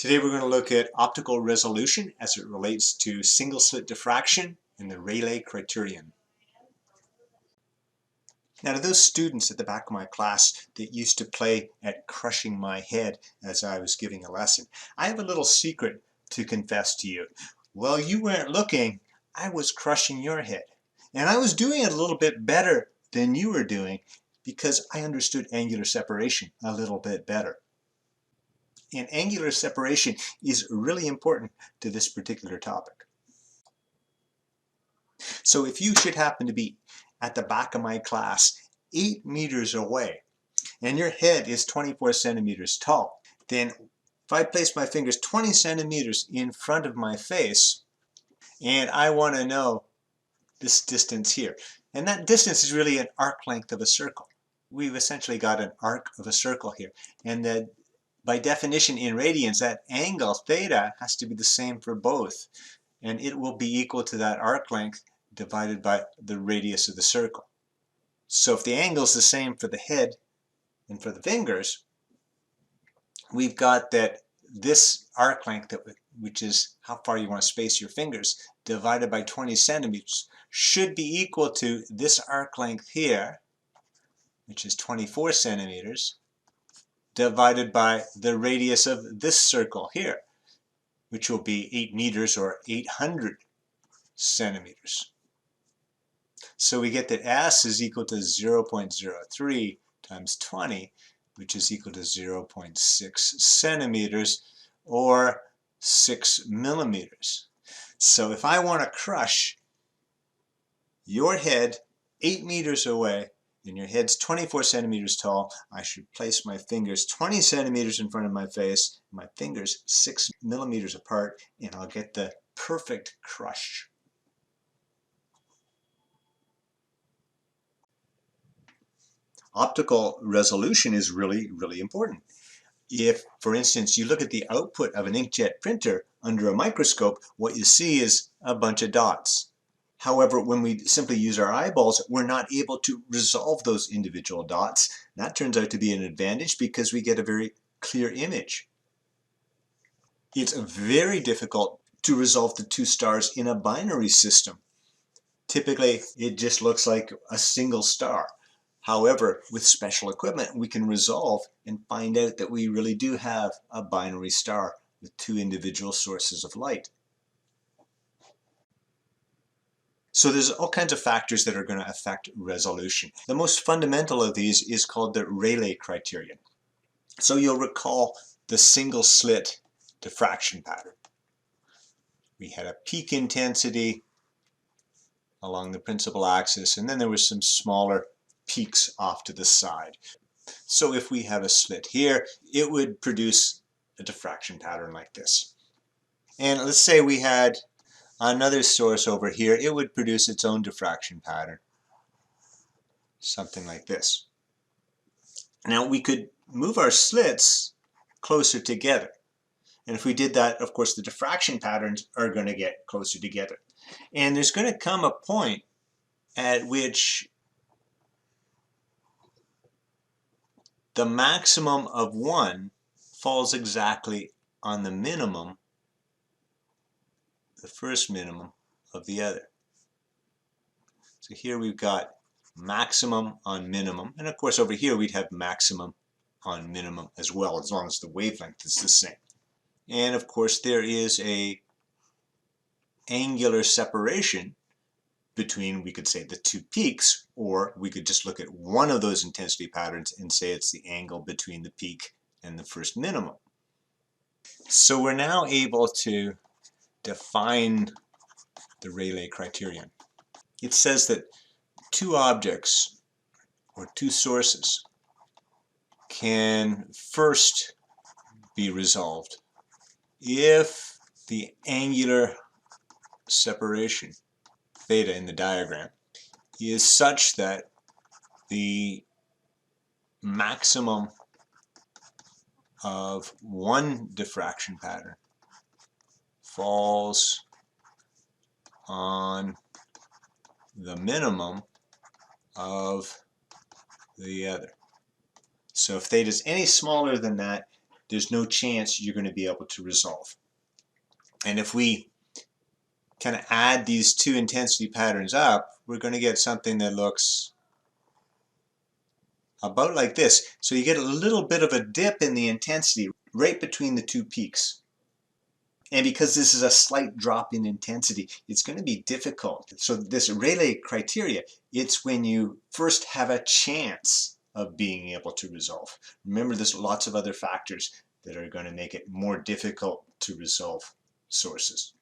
Today we're going to look at optical resolution as it relates to single slit diffraction in the Rayleigh Criterion. Now, to those students at the back of my class that used to play at crushing my head as I was giving a lesson, I have a little secret to confess to you. Well, you weren't looking, I was crushing your head. And I was doing it a little bit better than you were doing because I understood angular separation a little bit better. And angular separation is really important to this particular topic. So if you should happen to be at the back of my class 8 meters away and your head is 24 centimeters tall, then if I place my fingers 20 centimeters in front of my face and I want to know this distance here, and that distance is really an arc length of a circle. We've essentially got an arc of a circle here, and that by definition in radians, that angle theta has to be the same for both, and it will be equal to that arc length divided by the radius of the circle. So if the angle is the same for the head and for the fingers, we've got that this arc length, which is how far you want to space your fingers, divided by 20 centimeters, should be equal to this arc length here, which is 24 centimeters, divided by the radius of this circle here, which will be 8 meters or 800 centimeters. So we get that S is equal to 0.03 times 20, which is equal to 0.6 centimeters or 6 millimeters. So if I want to crush your head 8 meters away, and your head's 24 centimeters tall, I should place my fingers 20 centimeters in front of my face, my fingers 6 millimeters apart, and I'll get the perfect crush. Optical resolution is really, really important. If, for instance, you look at the output of an inkjet printer under a microscope, what you see is a bunch of dots. However, when we simply use our eyeballs, we're not able to resolve those individual dots. That turns out to be an advantage because we get a very clear image. It's very difficult to resolve the two stars in a binary system. Typically, it just looks like a single star. However, with special equipment, we can resolve and find out that we really do have a binary star with two individual sources of light. So there's all kinds of factors that are going to affect resolution. The most fundamental of these is called the Rayleigh Criterion. So you'll recall the single slit diffraction pattern. We had a peak intensity along the principal axis, and then there were some smaller peaks off to the side. So if we have a slit here, it would produce a diffraction pattern like this. And let's say we had another source over here, it would produce its own diffraction pattern, something like this. Now we could move our slits closer together, and if we did that, of course the diffraction patterns are going to get closer together, and there's going to come a point at which the maximum of one falls exactly on the minimum, the first minimum of the other. So here we've got maximum on minimum, and of course over here we'd have maximum on minimum as well, as long as the wavelength is the same. And of course there is a angular separation between, we could say, the two peaks, or we could just look at one of those intensity patterns and say it's the angle between the peak and the first minimum. So we're now able to define the Rayleigh criterion. It says that two objects or two sources can first be resolved if the angular separation, theta in the diagram, is such that the maximum of one diffraction pattern falls on the minimum of the other. So if theta is any smaller than that, there's no chance you're going to be able to resolve. And if we kind of add these two intensity patterns up, we're going to get something that looks about like this. So you get a little bit of a dip in the intensity right between the two peaks. And because this is a slight drop in intensity, it's going to be difficult. So this Rayleigh criteria, it's when you first have a chance of being able to resolve. Remember, there's lots of other factors that are going to make it more difficult to resolve sources.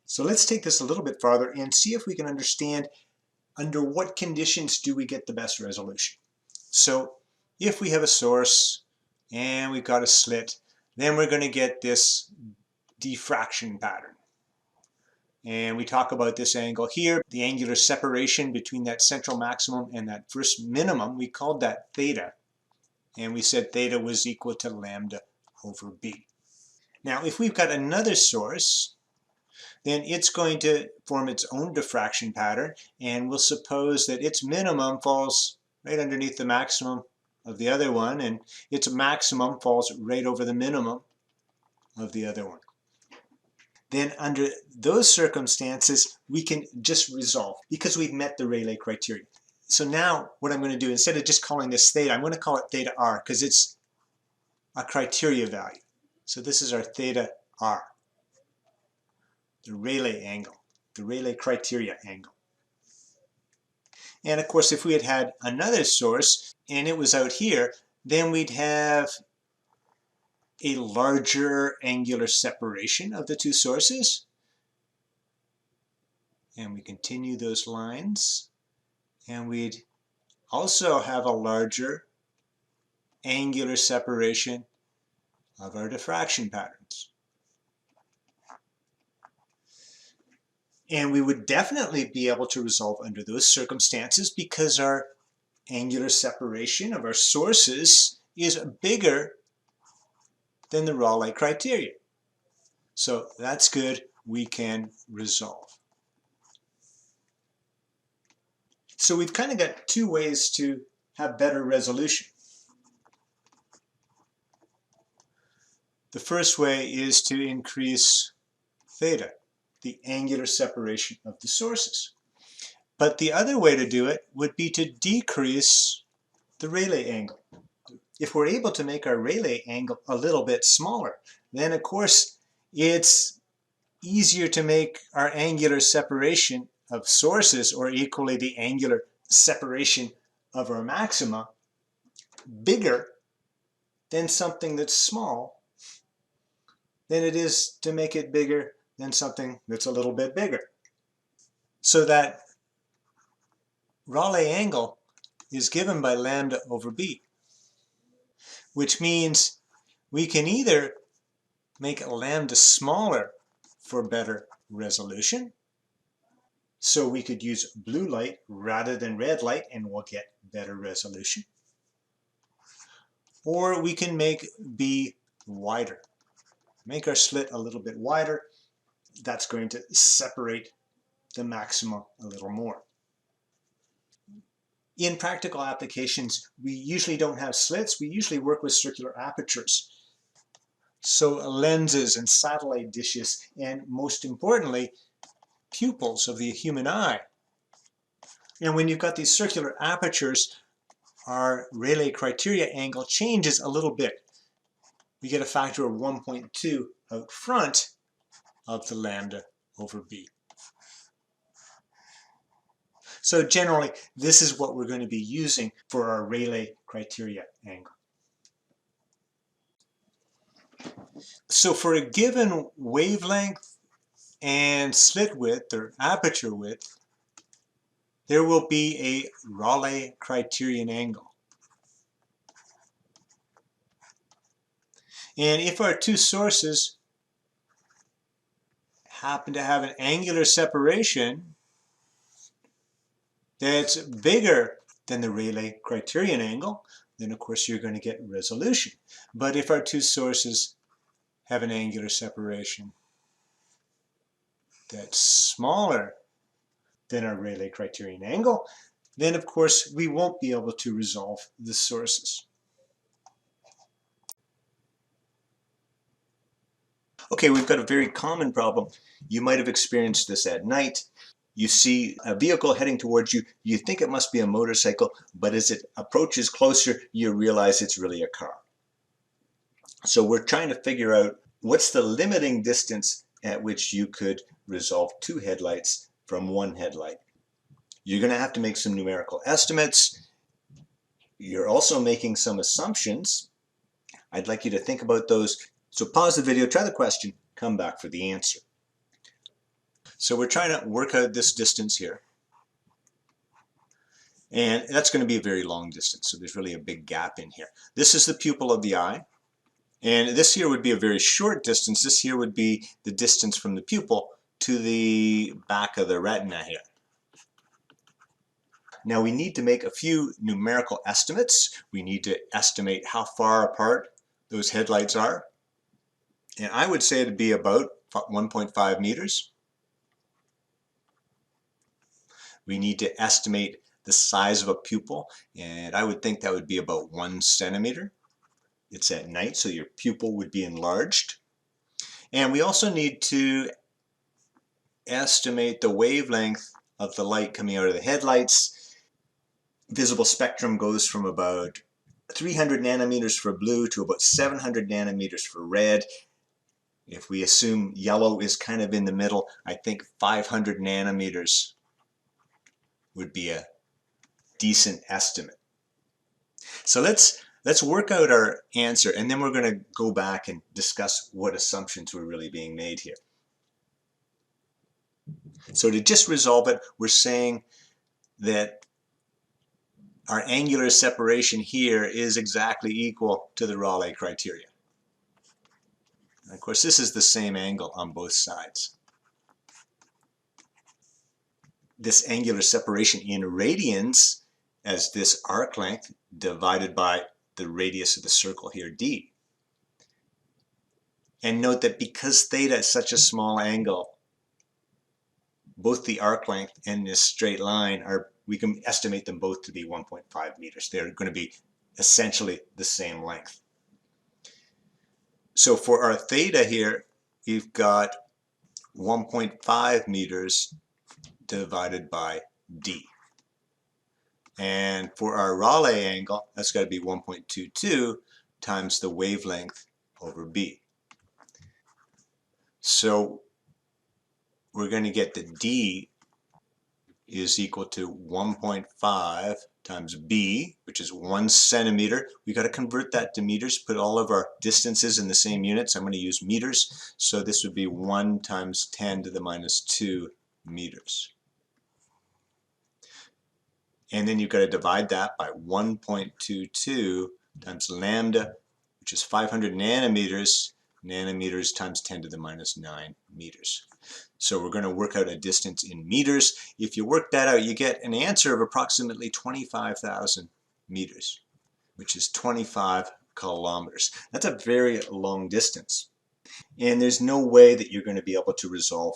So let's take this a little bit farther and see if we can understand under what conditions do we get the best resolution. So if we have a source and we've got a slit, then we're going to get this diffraction pattern. And we talk about this angle here, the angular separation between that central maximum and that first minimum, we called that theta. And we said theta was equal to lambda over b. Now if we've got another source, then it's going to form its own diffraction pattern, and we'll suppose that its minimum falls right underneath the maximum of the other one, and its maximum falls right over the minimum of the other one. Then under those circumstances, we can just resolve because we've met the Rayleigh criterion. So now what I'm going to do, instead of just calling this theta, I'm going to call it theta r because it's a criteria value. So this is our theta r, the Rayleigh angle, the Rayleigh criteria angle. And of course, if we had had another source and it was out here, then we'd have a larger angular separation of the two sources. And we continue those lines. And we'd also have a larger angular separation of our diffraction patterns. And we would definitely be able to resolve under those circumstances because our angular separation of our sources is bigger than the Rayleigh criterion. So that's good, we can resolve. So we've kind of got two ways to have better resolution. The first way is to increase theta, the angular separation of the sources. But the other way to do it would be to decrease the Rayleigh angle. If we're able to make our Rayleigh angle a little bit smaller, then of course it's easier to make our angular separation of sources, or equally the angular separation of our maxima, bigger than something that's small than it is to make it bigger than something that's a little bit bigger. So that Rayleigh angle is given by lambda over b, which means we can either make lambda smaller for better resolution. So we could use blue light rather than red light and we'll get better resolution. Or we can make b wider. Make our slit a little bit wider. That's going to separate the maxima a little more. In practical applications, we usually don't have slits. We usually work with circular apertures. So lenses and satellite dishes, and most importantly, pupils of the human eye. And when you've got these circular apertures, our Rayleigh criteria angle changes a little bit. We get a factor of 1.2 out front of the lambda over b. So generally, this is what we're going to be using for our Rayleigh criteria angle. So for a given wavelength and slit width or aperture width, there will be a Rayleigh criterion angle. And if our two sources happen to have an angular separation that's bigger than the Rayleigh criterion angle, then of course you're going to get resolution. But if our two sources have an angular separation that's smaller than our Rayleigh criterion angle, then of course we won't be able to resolve the sources. Okay, we've got a very common problem. You might have experienced this at night. You see a vehicle heading towards you. You think it must be a motorcycle, but as it approaches closer, you realize it's really a car. So we're trying to figure out what's the limiting distance at which you could resolve two headlights from one headlight. You're going to have to make some numerical estimates. You're also making some assumptions. I'd like you to think about those. So pause the video, try the question, come back for the answer. So we're trying to work out this distance here. And that's going to be a very long distance, so there's really a big gap in here. This is the pupil of the eye. And this here would be a very short distance. This here would be the distance from the pupil to the back of the retina here. Now we need to make a few numerical estimates. We need to estimate how far apart those headlights are. And I would say it'd be about 1.5 meters. We need to estimate the size of a pupil, and I would think that would be about 1 centimeter. It's at night, so your pupil would be enlarged. And we also need to estimate the wavelength of the light coming out of the headlights. Visible spectrum goes from about 300 nanometers for blue to about 700 nanometers for red. If we assume yellow is kind of in the middle, I think 500 nanometers would be a decent estimate. So let's work out our answer, and then we're going to go back and discuss what assumptions were really being made here. So to just resolve it, we're saying that our angular separation here is exactly equal to the Rayleigh criterion. And of course, this is the same angle on both sides. This angular separation in radians as this arc length divided by the radius of the circle here, d. And note that because theta is such a small angle, both the arc length and this straight line we can estimate them both to be 1.5 meters. They're going to be essentially the same length. So for our theta here, we've got 1.5 meters divided by d. And for our Rayleigh angle, that's got to be 1.22 times the wavelength over b. So we're going to get that d is equal to 1.5 times b, which is 1 centimeter. We got to convert that to meters, put all of our distances in the same units. I'm going to use meters. So this would be 1 times 10 to the minus 2 meters. And then you've got to divide that by 1.22 times lambda, which is 500 nanometers. Nanometers times 10 to the minus 9 meters. So we're going to work out a distance in meters. If you work that out, you get an answer of approximately 25,000 meters, which is 25 kilometers. That's a very long distance. And there's no way that you're going to be able to resolve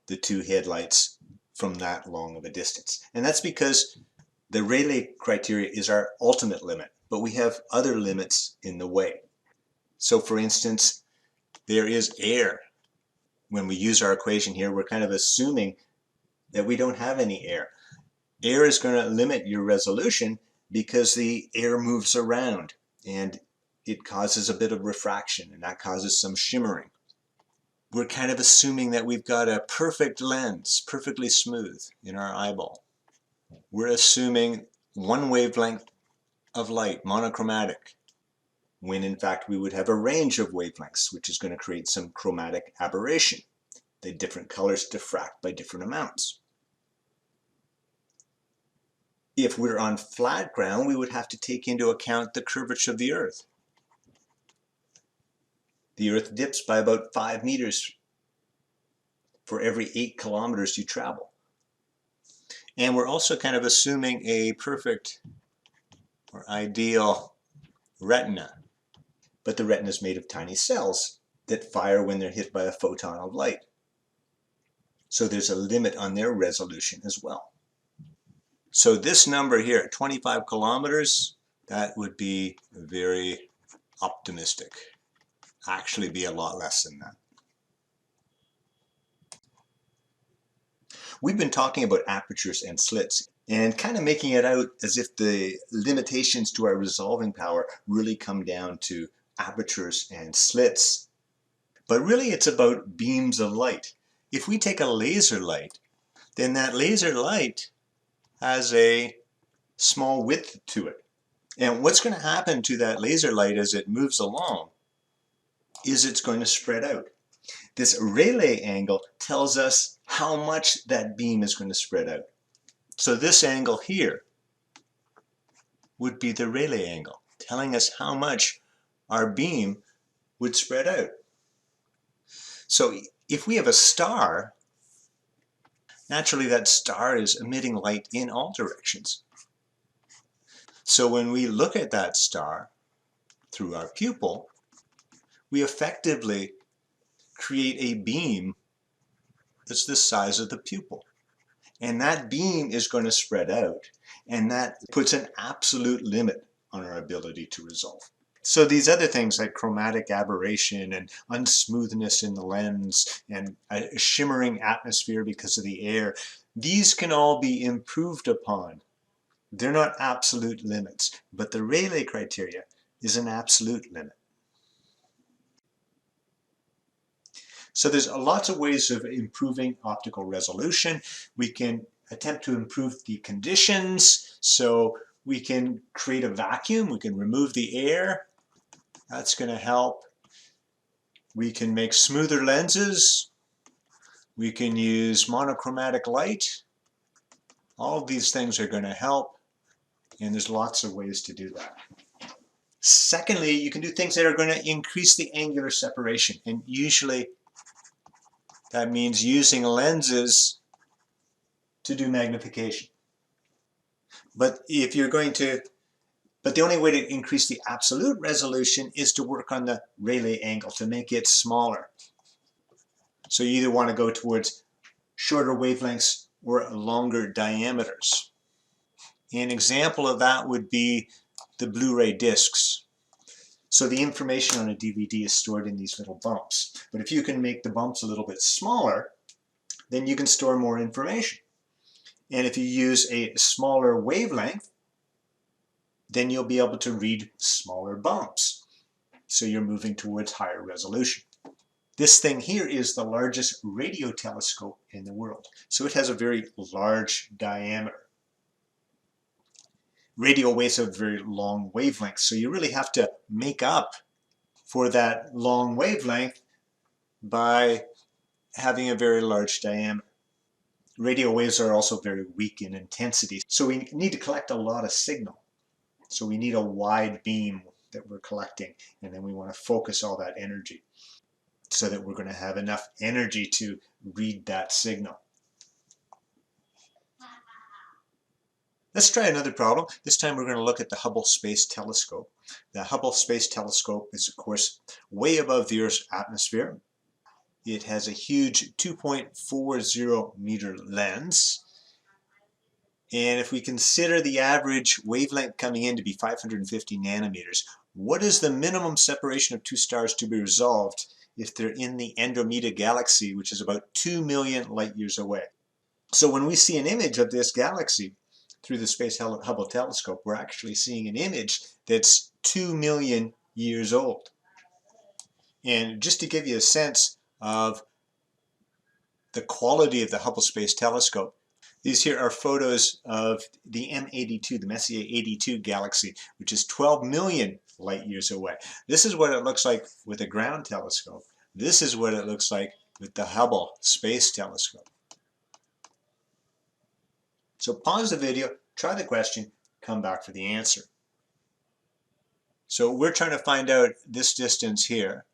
the two headlights from that long of a distance. And that's because the Rayleigh criteria is our ultimate limit, but we have other limits in the way. So for instance, there is air. When we use our equation here, we're kind of assuming that we don't have any air. Air is going to limit your resolution because the air moves around and it causes a bit of refraction, and that causes some shimmering. We're kind of assuming that we've got a perfect lens, perfectly smooth in our eyeball. We're assuming one wavelength of light, monochromatic, when in fact we would have a range of wavelengths, which is going to create some chromatic aberration. The different colors diffract by different amounts. If we're on flat ground, we would have to take into account the curvature of the Earth. The Earth dips by about 5 meters for every 8 kilometers you travel. And we're also kind of assuming a perfect or ideal retina. But the retina is made of tiny cells that fire when they're hit by a photon of light. So there's a limit on their resolution as well. So this number here, 25 kilometers, that would be very optimistic. Actually be a lot less than that. We've been talking about apertures and slits and kind of making it out as if the limitations to our resolving power really come down to apertures and slits. But really it's about beams of light. If we take a laser light, then that laser light has a small width to it. And what's going to happen to that laser light as it moves along is it's going to spread out. This Rayleigh angle tells us how much that beam is going to spread out. So this angle here would be the Rayleigh angle, telling us how much our beam would spread out. So if we have a star, naturally that star is emitting light in all directions. So when we look at that star through our pupil, we effectively create a beam that's the size of the pupil. And that beam is going to spread out, and that puts an absolute limit on our ability to resolve. So these other things like chromatic aberration and unsmoothness in the lens and a shimmering atmosphere because of the air, these can all be improved upon. They're not absolute limits, but the Rayleigh criteria is an absolute limit. So there's lots of ways of improving optical resolution. We can attempt to improve the conditions. So we can create a vacuum. We can remove the air. That's going to help. We can make smoother lenses. We can use monochromatic light. All of these things are going to help. And there's lots of ways to do that. Secondly, you can do things that are going to increase the angular separation. And usually that means using lenses to do magnification. But the only way to increase the absolute resolution is to work on the Rayleigh angle to make it smaller. So you either want to go towards shorter wavelengths or longer diameters. An example of that would be the Blu-ray discs. So the information on a DVD is stored in these little bumps. But if you can make the bumps a little bit smaller, then you can store more information. And if you use a smaller wavelength, then you'll be able to read smaller bumps. So you're moving towards higher resolution. This thing here is the largest radio telescope in the world. So it has a very large diameter. Radio waves have very long wavelengths, so you really have to make up for that long wavelength by having a very large diameter. Radio waves are also very weak in intensity, so we need to collect a lot of signal. So we need a wide beam that we're collecting, and then we want to focus all that energy so that we're going to have enough energy to read that signal. Let's try another problem. This time we're going to look at the Hubble Space Telescope. The Hubble Space Telescope is, of course, way above the Earth's atmosphere. It has a huge 2.40 meter lens. And if we consider the average wavelength coming in to be 550 nanometers, what is the minimum separation of two stars to be resolved if they're in the Andromeda galaxy, which is about 2 million light years away? So when we see an image of this galaxy through the Space Hubble telescope, we're actually seeing an image that's 2 million years old. And just to give you a sense of the quality of the Hubble Space Telescope, these here are photos of the M82, the Messier 82 galaxy, which is 12 million light years away. This is what it looks like with a ground telescope. This is what it looks like with the Hubble Space Telescope. So pause the video, try the question, come back for the answer. So we're trying to find out this distance here.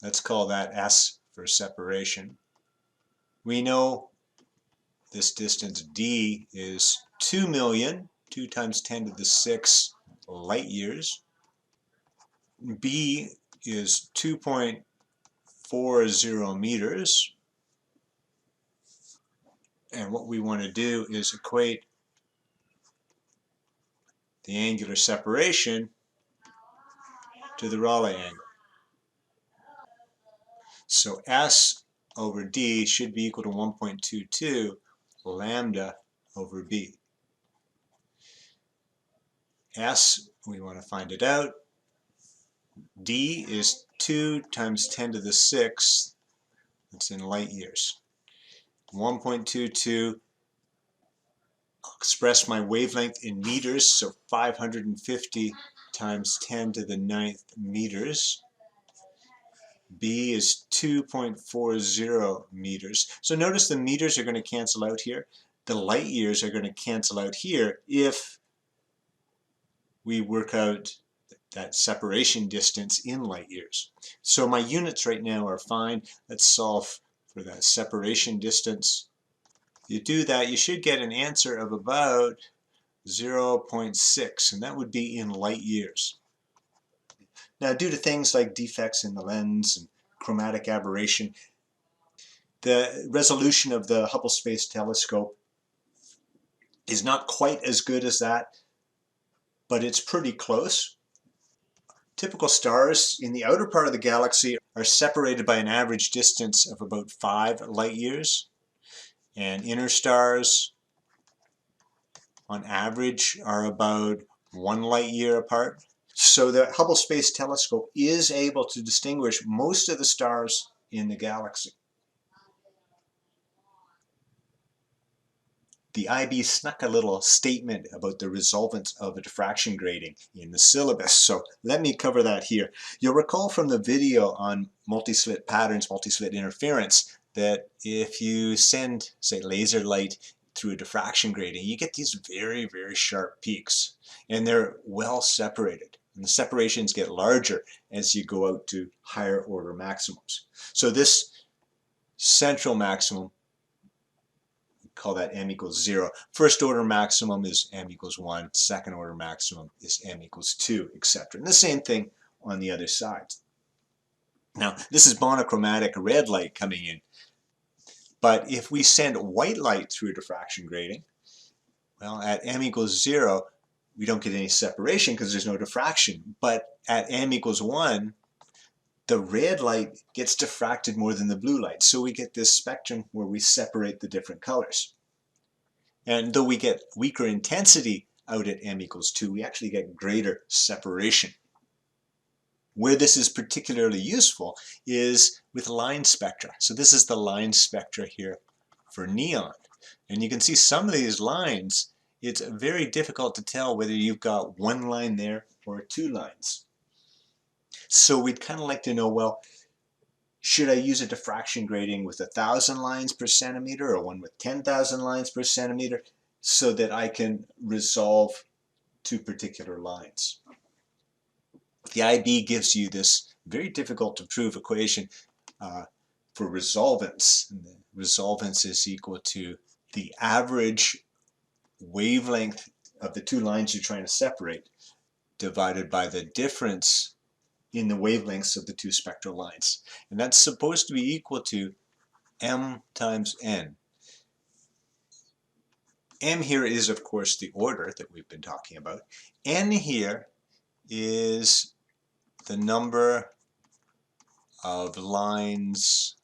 Let's call that S for separation. We know this distance D is 2 million, 2 times 10 to the 6 light years. B is 2.40 meters. And what we want to do is equate the angular separation to the Rayleigh angle. So S over D should be equal to 1.22, lambda over b. S, we want to find it out. D is 2 times 10 to the 6th. That's in light years. 1.22. I'll express my wavelength in meters, so 550 times 10 to the 9th meters. B is 2.40 meters. So notice the meters are going to cancel out here. The light years are going to cancel out here if we work out that separation distance in light years. So my units right now are fine. Let's solve for that separation distance. If you do that, you should get an answer of about 0.6, and that would be in light years. Now, due to things like defects in the lens and chromatic aberration, the resolution of the Hubble Space Telescope is not quite as good as that, but it's pretty close. Typical stars in the outer part of the galaxy are separated by an average distance of about 5 light years, and inner stars on average are about 1 light year apart. So the Hubble Space Telescope is able to distinguish most of the stars in the galaxy. The IB snuck a little statement about the resolvance of a diffraction grating in the syllabus, so let me cover that here. You'll recall from the video on multi-slit patterns, multi-slit interference, that if you send, say, laser light through a diffraction grating, you get these very, very sharp peaks, and they're well separated. And the separations get larger as you go out to higher order maximums. So this central maximum, call that m equals 0. First order maximum is m equals 1. Second order maximum is m equals 2, etc. And the same thing on the other side. Now, this is monochromatic red light coming in. But if we send white light through a diffraction grating, well, at m equals 0, we don't get any separation because there's no diffraction. But at m equals 1, the red light gets diffracted more than the blue light. So we get this spectrum where we separate the different colors. And though we get weaker intensity out at m equals 2, we actually get greater separation. Where this is particularly useful is with line spectra. So this is the line spectra here for neon. And you can see some of these lines, it's very difficult to tell whether you've got one line there or 2 lines. So we'd kind of like to know, well, should I use a diffraction grating with 1,000 lines per centimeter or one with 10,000 lines per centimeter so that I can resolve 2 particular lines? The IB gives you this very difficult to prove equation for resolvance. And the resolvance is equal to the average wavelength of the 2 lines you're trying to separate divided by the difference in the wavelengths of the 2 spectral lines. And that's supposed to be equal to m times n. M here is, of course, the order that we've been talking about. N here is the number of lines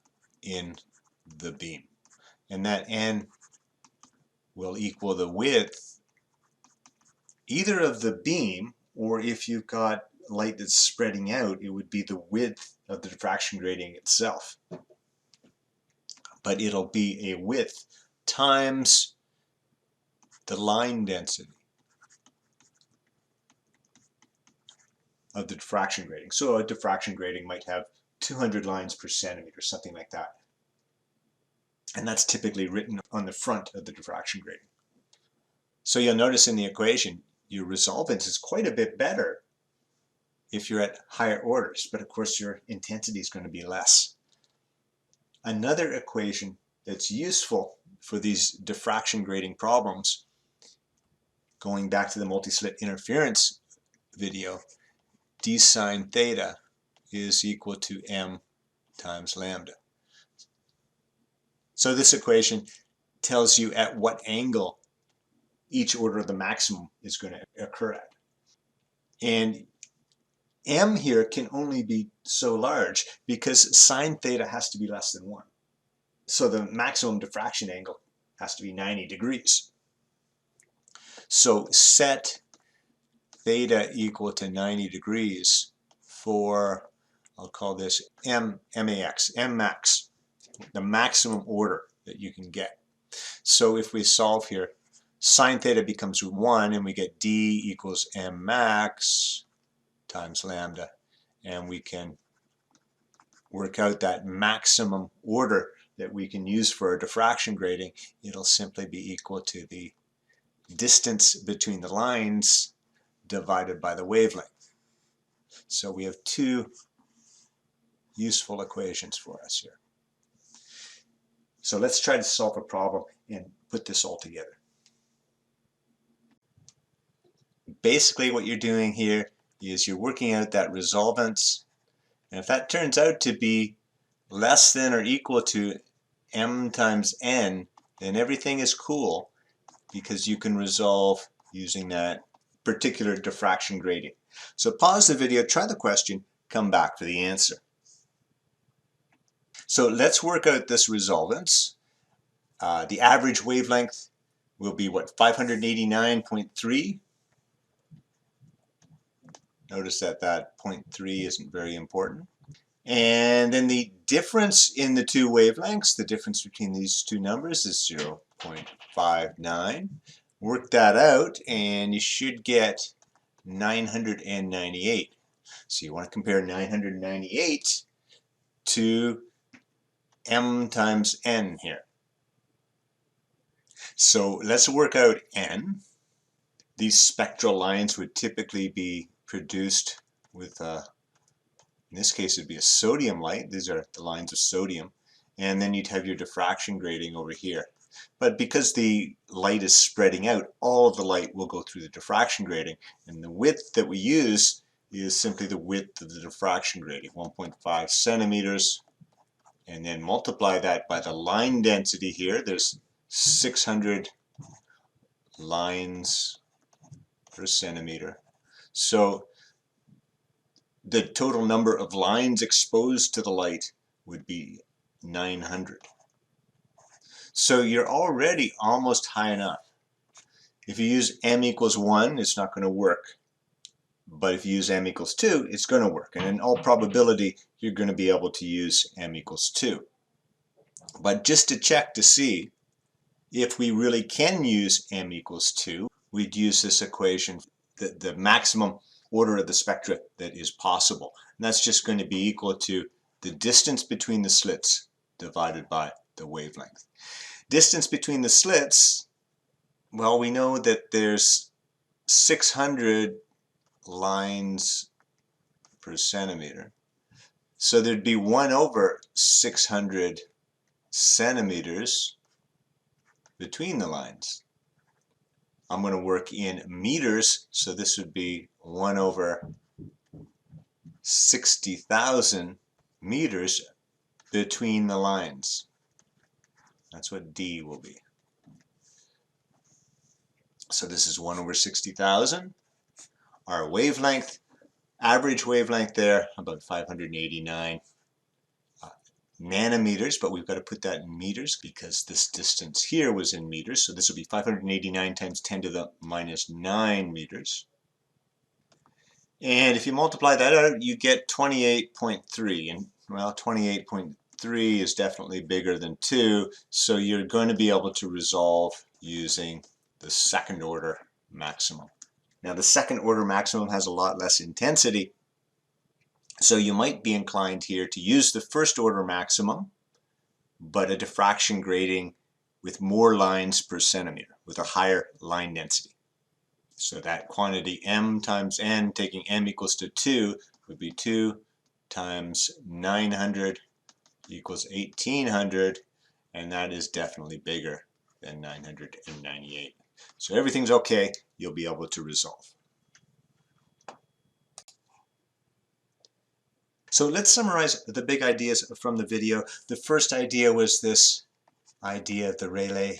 in the beam. And that n will equal the width either of the beam, or if you've got light that's spreading out, it would be the width of the diffraction grating itself. But it'll be a width times the line density of the diffraction grating. So a diffraction grating might have 200 lines per centimeter, something like that. And that's typically written on the front of the diffraction grating. So you'll notice in the equation, your resolvance is quite a bit better if you're at higher orders, but of course your intensity is going to be less. Another equation that's useful for these diffraction grating problems, going back to the multi-slit interference video, d sine theta is equal to m times lambda. So this equation tells you at what angle each order of the maximum is going to occur at. And m here can only be so large because sine theta has to be less than 1. So the maximum diffraction angle has to be 90 degrees. So set theta equal to 90 degrees for, I'll call this max, the maximum order that you can get. So if we solve here, sine theta becomes 1 and we get d equals m max times lambda, and we can work out that maximum order that we can use for a diffraction grating. It'll simply be equal to the distance between the lines divided by the wavelength. So we have two useful equations for us here. So let's try to solve a problem and put this all together. Basically what you're doing here is you're working out that resolvance, and if that turns out to be less than or equal to m times n, then everything is cool because you can resolve using that particular diffraction grating. So pause the video, try the question, come back for the answer. So let's work out this resolvance. The average wavelength will be what, 589.3? Notice that that 0.3 isn't very important. And then the difference in the two wavelengths, the difference between these two numbers is 0.59. Work that out and you should get 998. So you want to compare 998 to m times n here. So let's work out n. These spectral lines would typically be produced with in this case it'd be a sodium light. These are the lines of sodium, and then you'd have your diffraction grating over here. But because the light is spreading out, all of the light will go through the diffraction grating, and the width that we use is simply the width of the diffraction grating, 1.5 centimeters, and then multiply that by the line density here. There's 600 lines per centimeter. So the total number of lines exposed to the light would be 900. So you're already almost high enough. If you use m equals 1, it's not going to work. But if you use m equals 2, it's going to work. And in all probability, you're going to be able to use m equals 2. But just to check to see if we really can use m equals 2, we'd use this equation, the maximum order of the spectra that is possible. And that's just going to be equal to the distance between the slits divided by the wavelength. Distance between the slits, well, we know that there's 600 lines per centimeter. So there'd be 1 over 600 centimeters between the lines. I'm going to work in meters, so this would be 1 over 60,000 meters between the lines. That's what D will be. So this is 1 over 60,000. Our wavelength, average wavelength there, about 589 nanometers, but we've got to put that in meters because this distance here was in meters. So this will be 589 times 10 to the minus 9 meters. And if you multiply that out, you get 28.3. And well, 28.3 is definitely bigger than 2. So you're going to be able to resolve using the second order maximum. Now the second order maximum has a lot less intensity. So you might be inclined here to use the first order maximum, but a diffraction grating with more lines per centimeter, with a higher line density. So that quantity m times n, taking m equals to 2, would be 2 times 900 equals 1800, and that is definitely bigger than 998. So everything's okay, you'll be able to resolve. So let's summarize the big ideas from the video. The first idea was this idea of the Rayleigh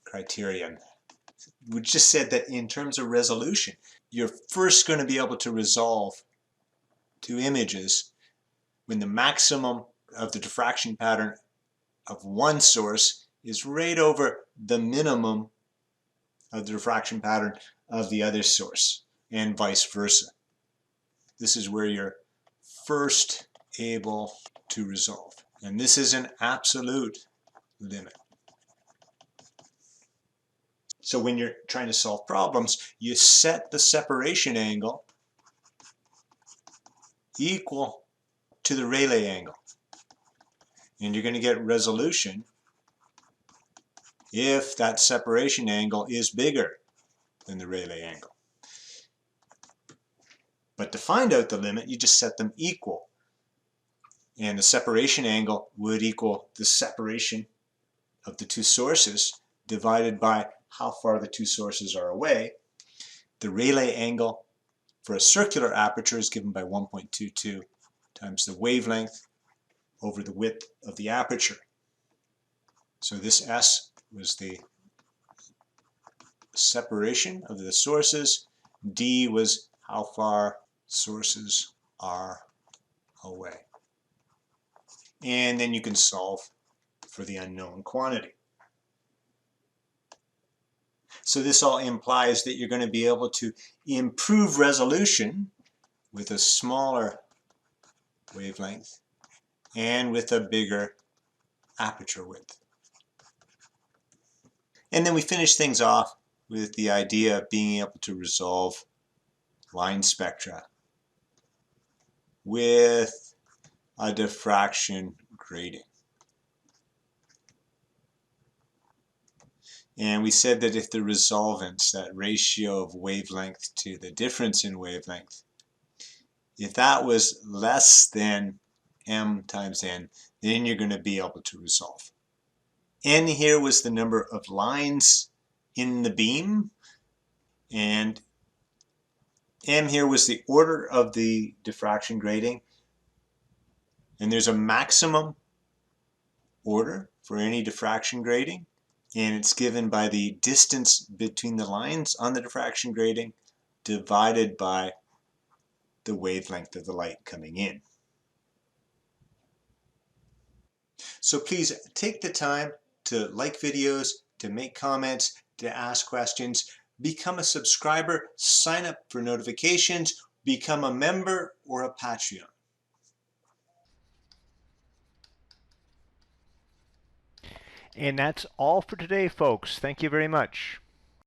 Criterion. We just said that in terms of resolution, you're first going to be able to resolve two images when the maximum of the diffraction pattern of one source is right over the minimum of the diffraction pattern of the other source, and vice versa. This is where you're first able to resolve. And this is an absolute limit. So when you're trying to solve problems, you set the separation angle equal to the Rayleigh angle. And you're going to get resolution if that separation angle is bigger than the Rayleigh angle. But to find out the limit, you just set them equal. And the separation angle would equal the separation of the two sources divided by how far the two sources are away. The Rayleigh angle for a circular aperture is given by 1.22 times the wavelength over the width of the aperture. So this S was the separation of the sources. D was how far sources are away. And then you can solve for the unknown quantity. So this all implies that you're going to be able to improve resolution with a smaller wavelength and with a bigger aperture width. And then we finish things off with the idea of being able to resolve line spectra with a diffraction grating. And we said that if the resolvance, that ratio of wavelength to the difference in wavelength, if that was less than m times n, then you're going to be able to resolve. N here was the number of lines in the beam, and m here was the order of the diffraction grating. And there's a maximum order for any diffraction grating, and it's given by the distance between the lines on the diffraction grating divided by the wavelength of the light coming in. So please take the time to like videos, to make comments, to ask questions, become a subscriber, sign up for notifications, become a member or a Patreon. And that's all for today, folks. Thank you very much.